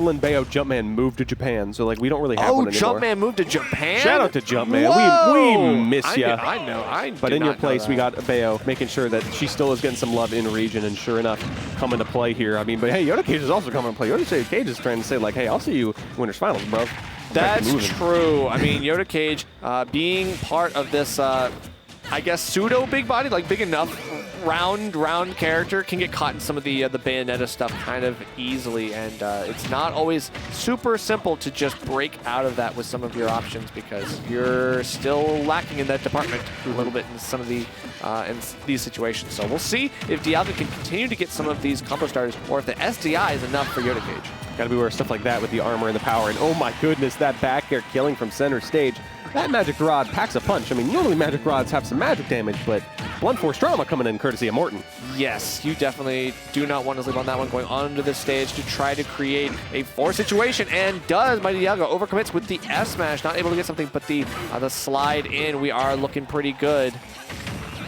and Bayo Jumpman moved to Japan, so like we don't really have one anymore. Jumpman moved to Japan? Shout out to Jumpman. We miss ya. I know. But in your place, we got Bayo, making sure that she still is getting some love in region, and sure enough, coming to play here. I mean, but hey, Yoda Cage is also coming to play. Yoda Cage is trying to say like, hey, I'll see you Winners Finals, bro. That's true. I mean, Yoda Cage being part of this, I guess, pseudo big body, like big enough round character, can get caught in some of the Bayonetta stuff kind of easily, and it's not always super simple to just break out of that with some of your options because you're still lacking in that department a little bit in some of the in these situations. So we'll see if Dialga can continue to get some of these combo starters, or if the SDI is enough for Yoda Cage. Gotta beware of stuff like that with the armor and the power, and oh my goodness, that back air killing from center stage. That Magic Rod packs a punch. I mean, normally Magic Rods have some magic damage, but Blunt Force Trauma coming in courtesy of Morton. Yes, you definitely do not want to sleep on that one, going onto the stage to try to create a force situation, and does. MightyDialga overcommits with the F smash, not able to get something, but the slide in. We are looking pretty good.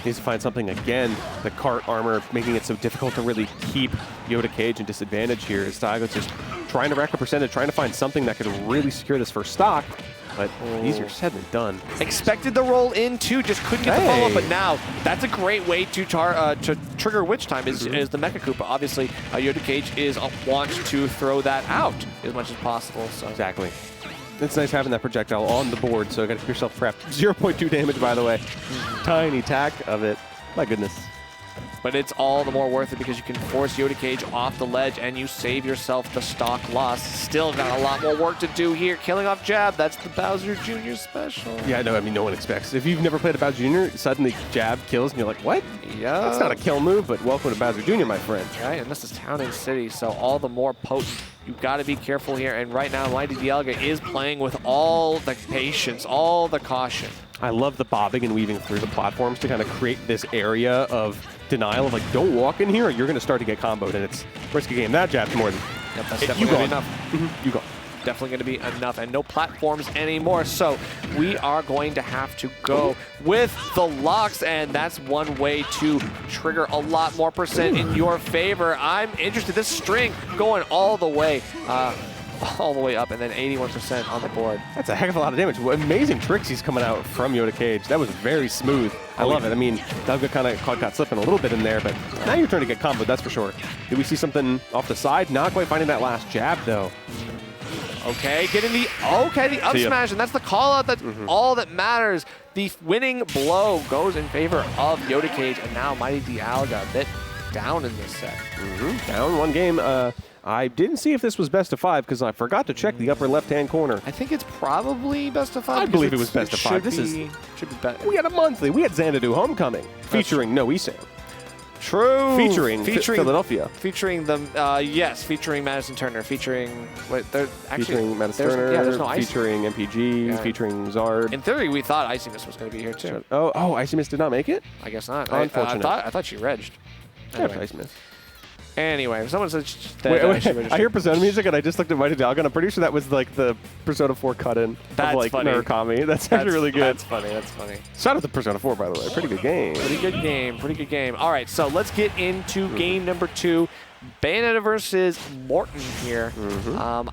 Needs to find something again. The cart armor making it so difficult to really keep Yoda Cage in disadvantage here. As Dialga's just trying to rack a percentage, trying to find something that could really secure this first stock. But easier said than done. Expected the roll in too, just couldn't get the follow-up, but now that's a great way to trigger Witch Time is the Mecha Koopa. Obviously, Yoda Cage wants to throw that out as much as possible. So. Exactly. It's nice having that projectile on the board, so got to keep yourself prepped. 0.2 damage, by the way. Tiny tack of it. My goodness. But it's all the more worth it because you can force Yoda Cage off the ledge and you save yourself the stock loss. Still got a lot more work to do here. Killing off jab, that's the Bowser Jr. special. Yeah, no, I mean, no one expects. If you've never played a Bowser Jr., suddenly jab kills and you're like, what? Yeah. That's not a kill move, but welcome to Bowser Jr., my friend. Right, and this is Town and City, so all the more potent. You've got to be careful here, and right now MightyDialga is playing with all the patience, all the caution. I love the bobbing and weaving through the platforms to kind of create this area of denial of like, don't walk in here or you're going to start to get comboed, and it's risky game. That jab's more than that's definitely going to be enough. You go. Definitely going to be enough, and no platforms anymore. So we are going to have to go with the locks, and that's one way to trigger a lot more percent in your favor. I'm interested. This string going all the way up, and then 81% on the board. That's a heck of a lot of damage. Amazing tricks he's coming out from Yoda Cage. That was very smooth. I love it. I mean, Dialga kind of caught slipping a little bit in there, but now you're trying to get comboed, that's for sure. Did we see something off the side? Not quite finding that last jab, though. Okay, getting the up smash, and that's the call out. That's all that matters. The winning blow goes in favor of Yoda Cage, and now MightyDialga a bit down in this set. Down one game. I didn't see if this was best of 5 because I forgot to check the upper left-hand corner. I think it's probably best of 5. I believe it was best of 5. This should be better. We had a monthly. We had Xanadu Homecoming featuring No Esam. True. Featuring Philadelphia. Featuring them, yes, featuring Madison Turner, featuring, wait, featuring Madison Turner, yeah, there's no featuring MPG, featuring Zard. In theory, we thought Icymus was going to be here too. Oh, Icymus did not make it? I guess not. Unfortunate. I thought she regged. Anyway. Icymus. Anyway, someone said that I hear Persona music and I just looked at MightyDialga and I'm pretty sure that was like the Persona 4 cut-in of like funny. Narukami. That's actually really good. That's funny. Shout out to Persona 4, by the way. Pretty good game. Pretty good game. All right, so let's get into game number 2. Bayonetta versus Morton here.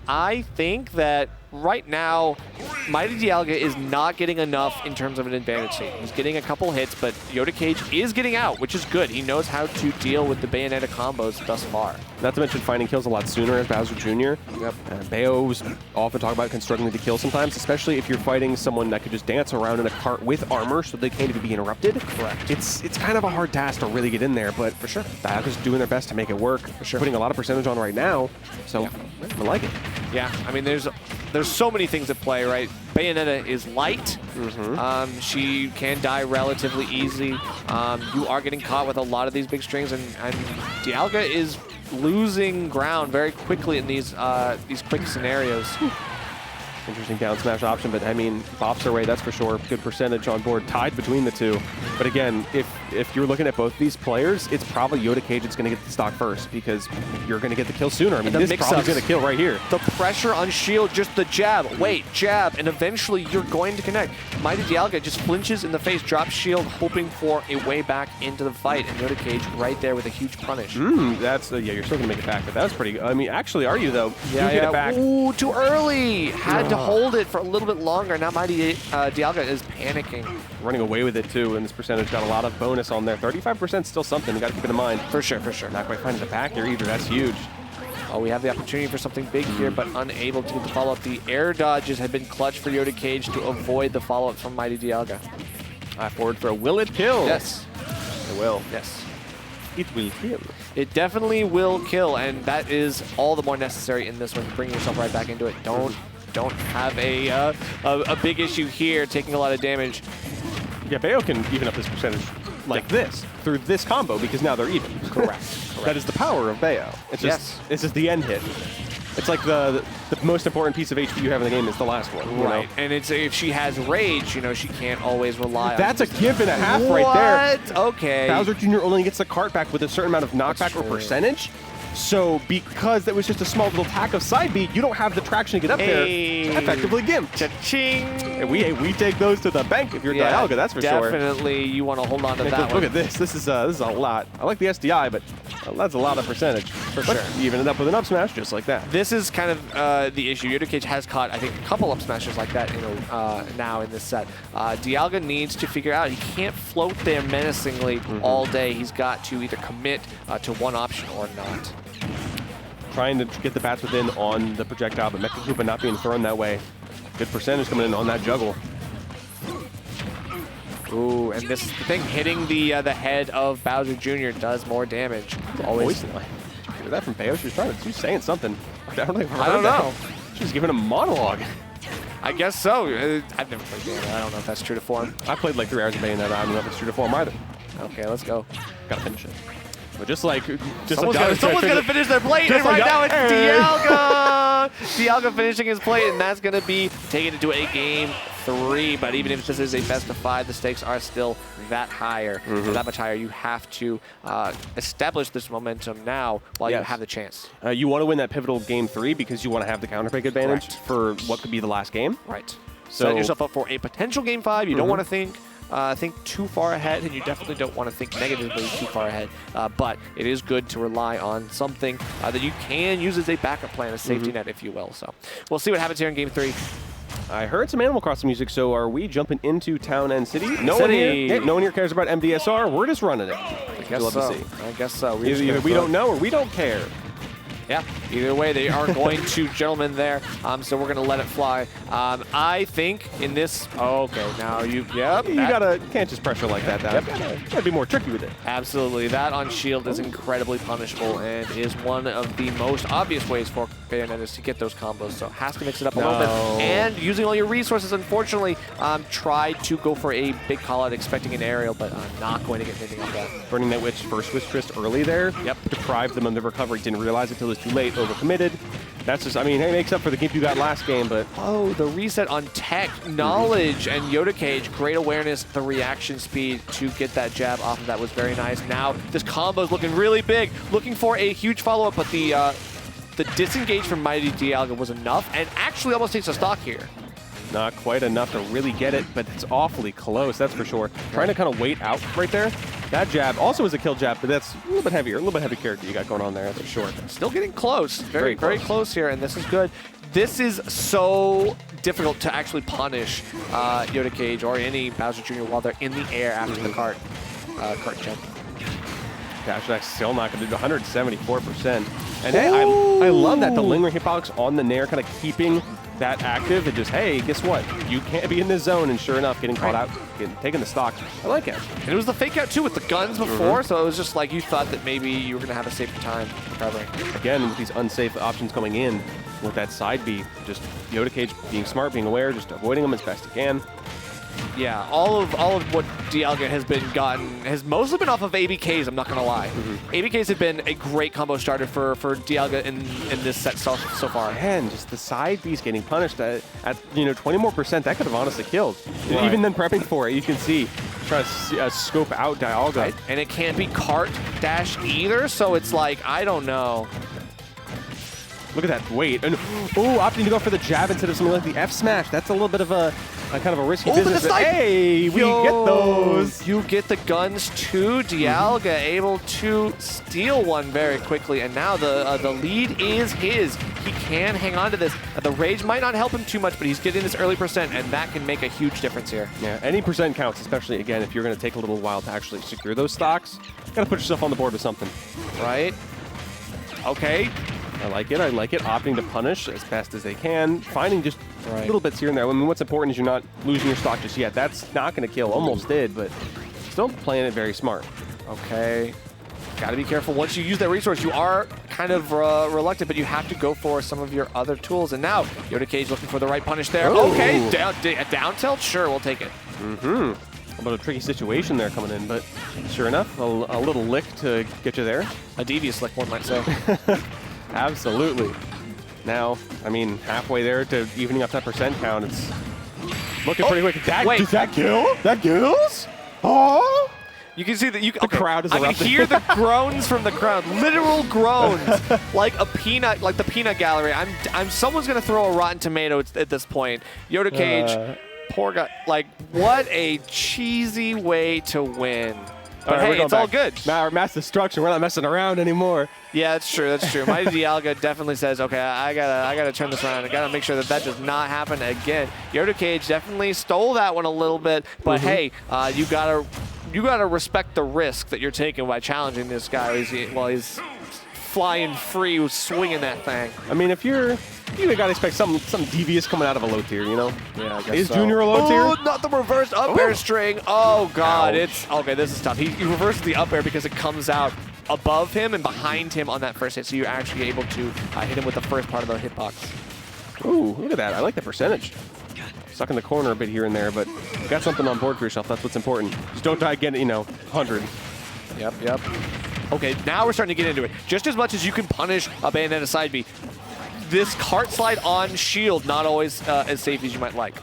I think that right now, MightyDialga is not getting enough in terms of an advantage state. He's getting a couple hits, but Yoda Cage is getting out, which is good. He knows how to deal with the Bayonetta combos thus far. Not to mention finding kills a lot sooner as Bowser Jr. Yep. Bayo's often talk about struggling to kill sometimes, especially if you're fighting someone that could just dance around in a cart with armor so they can't even be interrupted. Correct. It's kind of a hard task to really get in there, but for sure, Dialga's doing their best to make it work. For sure. Putting a lot of percentage on right now, so I like it. Yeah, I mean, there's so many things at play, right? Bayonetta is light. She can die relatively easy. You are getting caught with a lot of these big strings, and Dialga is losing ground very quickly in these quick scenarios. Interesting down smash option, but I mean, bops our way, that's for sure. Good percentage on board, tied between the two. But again, if you're looking at both these players, it's probably Yoda Cage that's going to get the stock first because you're going to get the kill sooner. I mean, this probably going to kill right here. The pressure on Shield, just the jab, wait, jab, and eventually you're going to connect. MightyDialga just flinches in the face, drops Shield, hoping for a way back into the fight, and Yoda Cage right there with a huge punish. That's, yeah, you're still going to make it back, but that was pretty good. I mean, actually, are you, though? Yeah, you get it back. Ooh, too early. Had to hold it for a little bit longer. Now MightyDialga is panicking. Running away with it, too, and this percentage got a lot of bonus on there. 35% still something. You got to keep it in mind. For sure, for sure. Not quite finding the back here either. That's huge. Oh, we have the opportunity for something big here, but unable to get the follow-up. The air dodges have been clutch for Yoda Cage to avoid the follow-up from MightyDialga. Forward throw. Will it kill? Yes. It will. Yes. It will kill. It definitely will kill, and that is all the more necessary in this one to bring yourself right back into it. Don't have a big issue here, taking a lot of damage. Yeah, Bayo can even up this percentage like this through this combo because now they're even. Correct. That is the power of Bayo. It's just it's just the end hit. It's like the most important piece of HP you have in the game is the last one. You know? And it's if she has rage, you know, she can't always rely on. That's a give and a half right there. What? Okay. Bowser Jr. only gets the cart back with a certain amount of knockback or percentage. So because that was just a small little tack of side B, you don't have the traction to get up there. Effectively gimped. Cha-ching. And we take those to the bank if you're Dialga, that's for sure. Definitely, you want to hold on to that one. Look at this. This is a lot. I like the SDI, but that's a lot of percentage. For sure. You even end up with an up smash just like that. This is kind of the issue. Yoda Cage has caught, I think, a couple up smashes like that now in this set. Dialga needs to figure out he can't float there menacingly all day. He's got to either commit to one option or not. Trying to get the bats within on the projectile, but Mecha Koopa not being thrown that way. Good percentage coming in on that juggle. Ooh, and this is the thing, hitting the head of Bowser Jr. does more damage. Always. Did you hear that from Bayo? She's saying something. I don't know. She's giving a monologue. I guess so. I've never played Bayonetta. I don't know if that's true to form. I played like 3 hours of Bayonetta. I don't know if it's true to form either. Okay, let's go. Gotta finish it. But someone's gonna finish their plate, and right now it's Dialga! Dialga finishing his plate, and that's gonna be taking it to a game 3. But even if this is a best of 5, the stakes are still that higher, that much higher. You have to establish this momentum now while you have the chance. You want to win that pivotal game 3 because you want to have the counter pick advantage for what could be the last game. Right. So set yourself up for a potential game 5. You don't want to think too far ahead, and you definitely don't want to think negatively too far ahead. But it is good to rely on something that you can use as a backup plan, a safety net, if you will. So we'll see what happens here in game 3. I heard some Animal Crossing music, so are we jumping into town and city? No one here cares about MDSR. We're just running it. I guess so. Either we don't know or we don't care. Yeah, either way, they are going to gentlemen there, so we're going to let it fly. I think in this... okay, now you... Yep. You can't just pressure like that. Gotta be more tricky with it. Absolutely. That on shield is incredibly punishable and is one of the most obvious ways for Bayonetta to get those combos, so has to mix it up a little bit. And using all your resources, unfortunately, try to go for a big call-out expecting an aerial, but not going to get anything on that. Burning that Witch first with Trist early there. Deprived them of the recovery. Didn't realize it until it was too late. Overcommitted. That's just, I mean, it makes up for the gimp you got last game, but... Oh, the reset on tech, knowledge, and Yoda Cage, great awareness, the reaction speed to get that jab off of that was very nice. Now, this combo is looking really big, looking for a huge follow-up, but the disengage from MightyDialga was enough, and actually almost takes a stock here. Not quite enough to really get it, but it's awfully close, that's for sure. Trying to kind of wait out right there. That jab also is a kill jab, but that's a little bit heavier, a little bit heavy character you got going on there, that's for sure. Still getting close, very close here, and this is good. This is so difficult to actually punish Yoda Cage or any Bowser Jr. while they're in the air after the cart jump. Dash attack still not going to do 174%. And hey, I love that the lingering hitbox on the nair kind of keeping that active and just, hey, guess what? You can't be in this zone, and sure enough, getting caught out, taking the stock. I like it. And it was the fake out, too, with the guns before, so it was just like you thought that maybe you were going to have a safer time recovering. Again, with these unsafe options coming in, with that side B, just Yoda Cage being smart, being aware, just avoiding them as best he can. Yeah, all of what Dialga has been gotten has mostly been off of ABKs, I'm not going to lie. ABKs have been a great combo starter for Dialga in this set so far. And just the side B's getting punished at 20 more %, that could have honestly killed. Right. Even then prepping for it, you can see, try to scope out Dialga. Right. And it can't be cart dash either, so it's like, I don't know. Look at that weight. And opting to go for the jab instead of something like the F smash. That's a little bit of a kind of a risky business. But hey, we get those. You get the guns to Dialga, able to steal one very quickly, and now the lead is his. He can hang on to this. The rage might not help him too much, but he's getting this early %, and that can make a huge difference here. Yeah, any % counts, especially again if you're going to take a little while to actually secure those stocks. Got to put yourself on the board with something. Right. Okay. I like it. Opting to punish as best as they can, finding just little bits here and there. I mean, what's important is you're not losing your stock just yet. That's not going to kill. Almost did, but still playing it very smart. Okay. Got to be careful. Once you use that resource, you are kind of reluctant, but you have to go for some of your other tools. And now, Yoda Cage looking for the right punish there. Ooh. Okay, down tilt? Sure, we'll take it. A little tricky situation there coming in, but sure enough, a little lick to get you there. A devious lick, one might say. Absolutely. Now, I mean, halfway there to evening up that % count. It's looking pretty quick. Does that kill? That kills? Oh! You can see that the crowd is erupting. I can hear the groans from the crowd, literal groans, like the peanut gallery. Someone's gonna throw a rotten tomato at this point. Yoda Cage, poor guy. Like, what a cheesy way to win. But hey, it's all good. Mass destruction. We're not messing around anymore. Yeah, that's true. That's true. MightyDialga definitely says, okay, I gotta turn this around. I gotta make sure that does not happen again. Yoda Cage definitely stole that one a little bit, but hey, you gotta respect the risk that you're taking by challenging this guy while he's flying free, swinging that thing. I mean, if you gotta expect something devious coming out of a low tier, you know? Yeah, I guess Is so. Junior a low tier? Oh, not the reverse up air string. Oh god, Ouch. okay. This is tough. He reverses the up air because it comes out above him and behind him on that first hit, so you're actually able to hit him with the first part of the hitbox. Ooh, look at that. I like the percentage. Stuck in the corner a bit here and there, but got something on board for yourself. That's what's important. Just don't die again, 100. Yep. Okay, now we're starting to get into it. Just as much as you can punish a Bayonetta side B, this cart slide on shield not always as safe as you might like.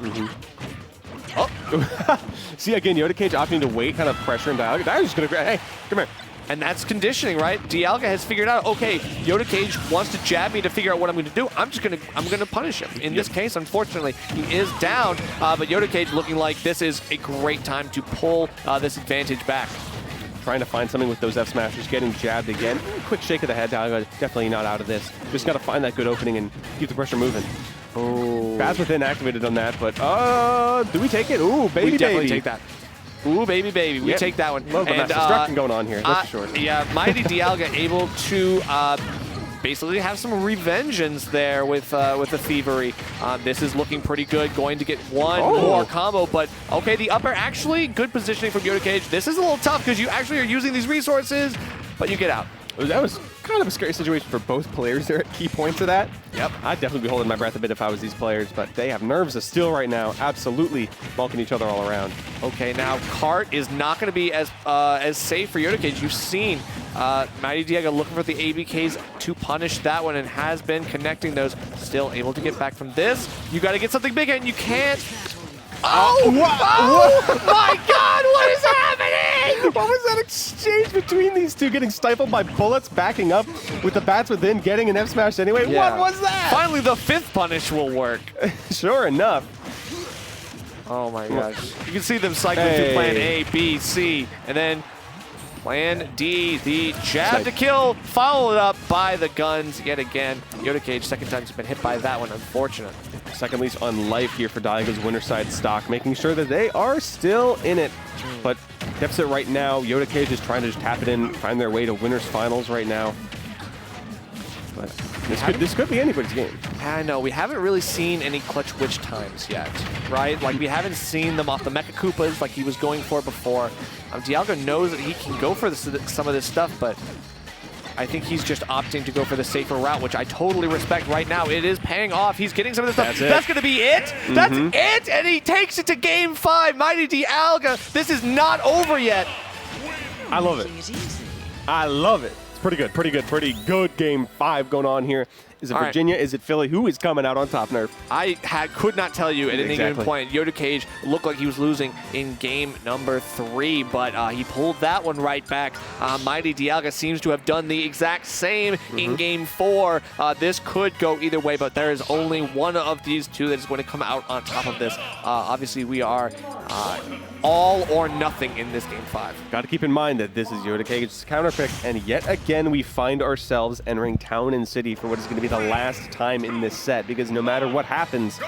Oh! See, again, Yoda Cage opting to wait, kind of pressure him down. That was just going to, hey, come here. And that's conditioning, right? Dialga has figured out, okay, Yoda Cage wants to jab me to figure out what I'm going to do. I'm gonna punish him. In this case, unfortunately, he is down, but Yoda Cage looking like this is a great time to pull this advantage back. Trying to find something with those F smashers, getting jabbed again. Quick shake of the head, Dialga definitely not out of this. Just got to find that good opening and keep the pressure moving. Oh. Baz within activated on that, but do we take it? Ooh, baby, we definitely take that. Ooh, baby. We take that one. A little bit of destruction going on here, that's for sure. Yeah, MightyDialga able to basically have some revengeance there with the thievery. This is looking pretty good. Going to get one more combo, but okay, the upper actually good positioning from Yoda Cage. This is a little tough because you actually are using these resources, but you get out. That was kind of a scary situation for both players there at key points of that. Yep. I'd definitely be holding my breath a bit if I was these players, but they have nerves of steel right now, absolutely bulking each other all around. Okay, now Cart is not going to be as safe for Yoda Cage. You've seen MightyDialga looking for the ABKs to punish that one and has been connecting those. Still able to get back from this. You got to get something big and you can't. Oh my god, what is happening? What was that exchange between these two, getting stifled by bullets, backing up with the bats within, getting an F smash anyway? Yeah. What was that? Finally, the fifth punish will work. Sure enough. Oh my gosh. You can see them cycling through plan A, B, C, and then plan D, the jab to kill, followed up by the guns yet again. Yoda Cage, second time he's been hit by that one, unfortunate. Second least on life here for Dialga's winner side stock, making sure that they are still in it. But deficit right now, Yoda Cage is trying to just tap it in, find their way to winners finals right now. But this could be anybody's game. I know, we haven't really seen any clutch witch times yet, right? Like, we haven't seen them off the Mecha Koopas like he was going for before. Dialga knows that he can go for some of this stuff, but I think he's just opting to go for the safer route, which I totally respect right now. It is paying off. He's getting some of this stuff. That's going to be it. That's it. And he takes it to game 5. MightyDialga, this is not over yet. I love it. I love it. It's pretty good. Pretty good game 5 going on here. Is it Virginia? Is it Philly? Who is coming out on top, Nerf? I could not tell you at any given point. Yoda Cage looked like he was losing in game number 3, but he pulled that one right back. MightyDialga seems to have done the exact same in game 4. This could go either way, but there is only one of these two that is going to come out on top of this. Obviously, we are all or nothing in this game 5. Got to keep in mind that this is Yoda Cage's counter pick, and yet again we find ourselves entering Town and City for what is going to be the last time in this set, because no matter what happens,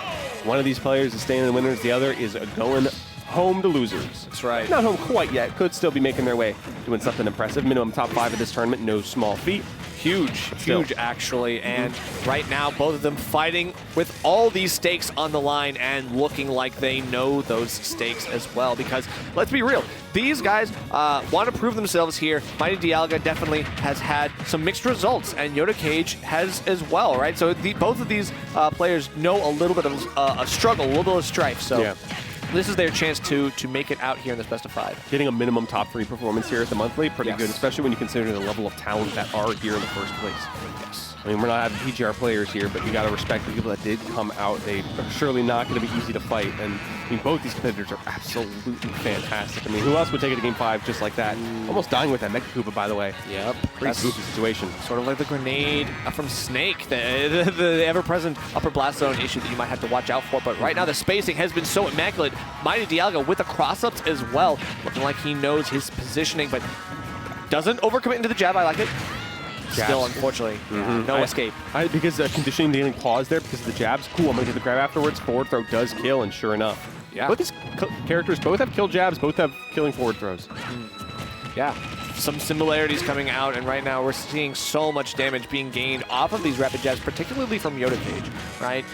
one of these players is staying in the winners, the other is going home to losers. That's right. Not home quite yet, could still be making their way, doing something impressive. Minimum top 5 of this tournament, no small feat. Huge actually, and right now both of them fighting with all these stakes on the line and looking like they know those stakes as well, because let's be real, these guys want to prove themselves here. MightyDialga definitely has had some mixed results, and Yoda Cage has as well, right? So both of these players know a little bit of a struggle, a little bit of strife, so this is their chance to make it out here in this best of 5. Getting a minimum top 3 performance here at the monthly, pretty good, especially when you consider the level of talent that are here in the first place. Yes. I mean, we're not having PGR players here, but you got to respect the people that did come out. They are surely not going to be easy to fight, and I mean, both these competitors are absolutely fantastic. I mean, who else would take it to game 5 just like that? Almost dying with that Mecha Koopa, by the way. Yep. Pretty spooky situation. Sort of like the grenade from Snake, the ever-present upper blast zone issue that you might have to watch out for. But right now, the spacing has been so immaculate. MightyDialga with the cross-ups as well, looking like he knows his positioning, but doesn't overcommit into the jab. I like it. Still, unfortunately, no escape. Because conditioning getting paused there because of the jabs. Cool, I'm going to get the grab afterwards. Forward throw does kill, and sure enough. Both these characters both have kill jabs, both have killing forward throws. Yeah, some similarities coming out, and right now we're seeing so much damage being gained off of these rapid jabs, particularly from Yoda Cage, right?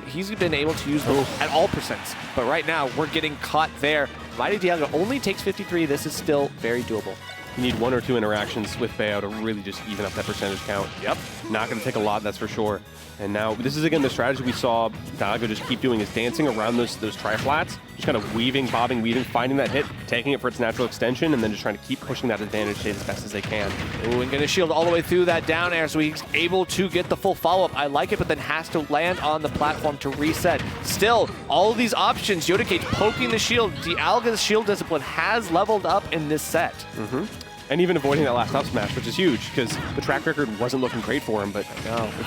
He's been able to use them at all percents, but right now we're getting caught there. MightyDialga only takes 53. This is still very doable. You need 1 or 2 interactions with Bayo to really just even up that percentage count. Yep. Not going to take a lot, that's for sure. And now, this is again the strategy we saw Dialga just keep doing, is dancing around those tri-flats, just kind of weaving, bobbing, weaving, finding that hit, taking it for its natural extension, and then just trying to keep pushing that advantage state as best as they can. Ooh, and gonna shield all the way through that down air, so he's able to get the full follow-up. I like it, but then has to land on the platform to reset. Still, all of these options, Yoda Cage poking the shield. Dialga's shield discipline has leveled up in this set. And even avoiding that last up smash, which is huge, because the track record wasn't looking great for him. But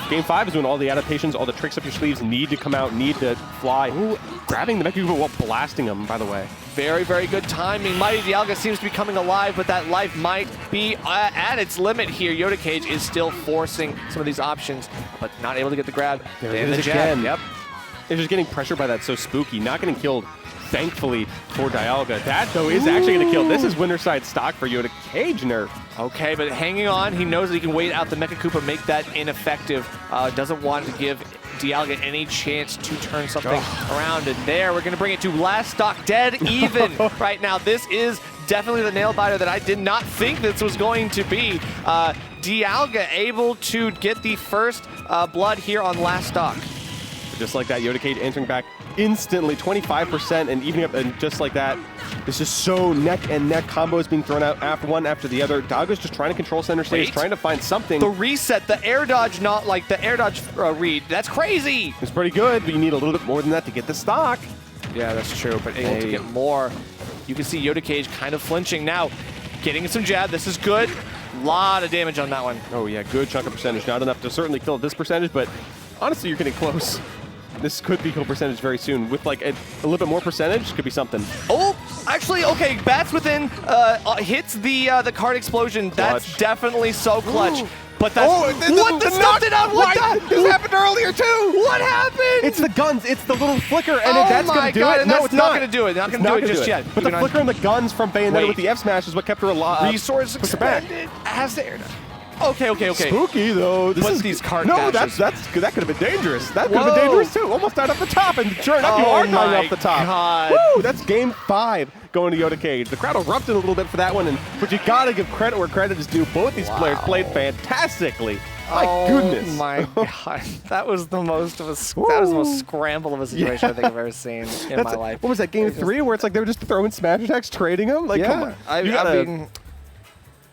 game 5 is when all the adaptations, all the tricks up your sleeves need to come out, need to fly. Ooh, grabbing the Mecha Koopa while blasting him, by the way. Very, very good timing. MightyDialga seems to be coming alive, but that life might be at its limit here. Yoda Cage is still forcing some of these options, but not able to get the grab. There it is again. Yep. They're just getting pressured by that so spooky, not getting killed. Thankfully for Dialga. That, though, is actually going to kill. This is winner side stock for Yoda Cage Nerf. Okay, but hanging on. He knows that he can wait out the Mecha Koopa, make that ineffective. Doesn't want to give Dialga any chance to turn something around. And there, we're going to bring it to last stock, dead even right now. This is definitely the nail biter that I did not think this was going to be. Dialga able to get the first blood here on last stock. Just like that, Yoda Cage entering back instantly, 25% and evening up, and just like that, it's just so neck and neck combos being thrown out after one after the other. Dialga's just trying to control center stage, trying to find something. The reset, the air dodge, not like the air dodge read. That's crazy. It's pretty good, but you need a little bit more than that to get the stock. Yeah, that's true, but able to get more. You can see Yoda Cage kind of flinching now, getting some jab. This is good. Lot of damage on that one. Oh yeah, good chunk of percentage. Not enough to certainly kill this percentage, but honestly, you're getting close. This could be kill percentage very soon. With like a little bit more percentage, could be something. Oh, actually, okay. Bats within hits the card explosion. Clutch. That's definitely so clutch. Ooh. But that's what the stuff it out. What the? This happened earlier too. What happened? It's the guns. It's the little flicker, and that's gonna do it. No, it's not gonna do it. Not gonna do it just yet. But the flicker and the guns from Bayonetta with the F smash is what kept her alive. Resource expended as the air dodge. Okay. Spooky though. This But is these cart No, dashes. that could have been dangerous. That could have been dangerous too. Almost died off the top, and sure enough, you Oh are dying my off the top. God. Woo! That's game 5 going to Yoda Cage. The crowd erupted a little bit for that one, but you gotta give credit where credit is due. Both these players played fantastically. My goodness. Oh my God. That was the most of that was the most scramble of a situation I think I've ever seen in my life. What was that, game 3, where it's like they were just throwing smash attacks, trading them? Like, come on. I mean,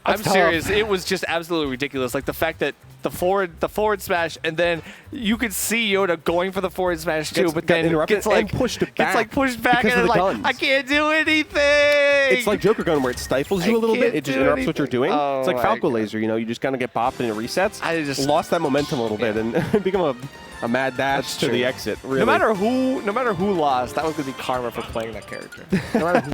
I'm That's tough. serious. It was just absolutely ridiculous. Like the fact that the forward smash, and then you could see Yoda going for the forward smash too, but then gets like pushed back. Gets like pushed back, because and of the like guns. I can't do anything. It's like Joker Gun, where it stifles you a little bit. It just interrupts what you're doing. Oh It's like my Falco God. Laser. You know, you just kind of get popped and it resets. I just lost that momentum a little bit and become a mad dash to the exit. Really. No matter who lost, that was gonna be karma for playing that character. No matter who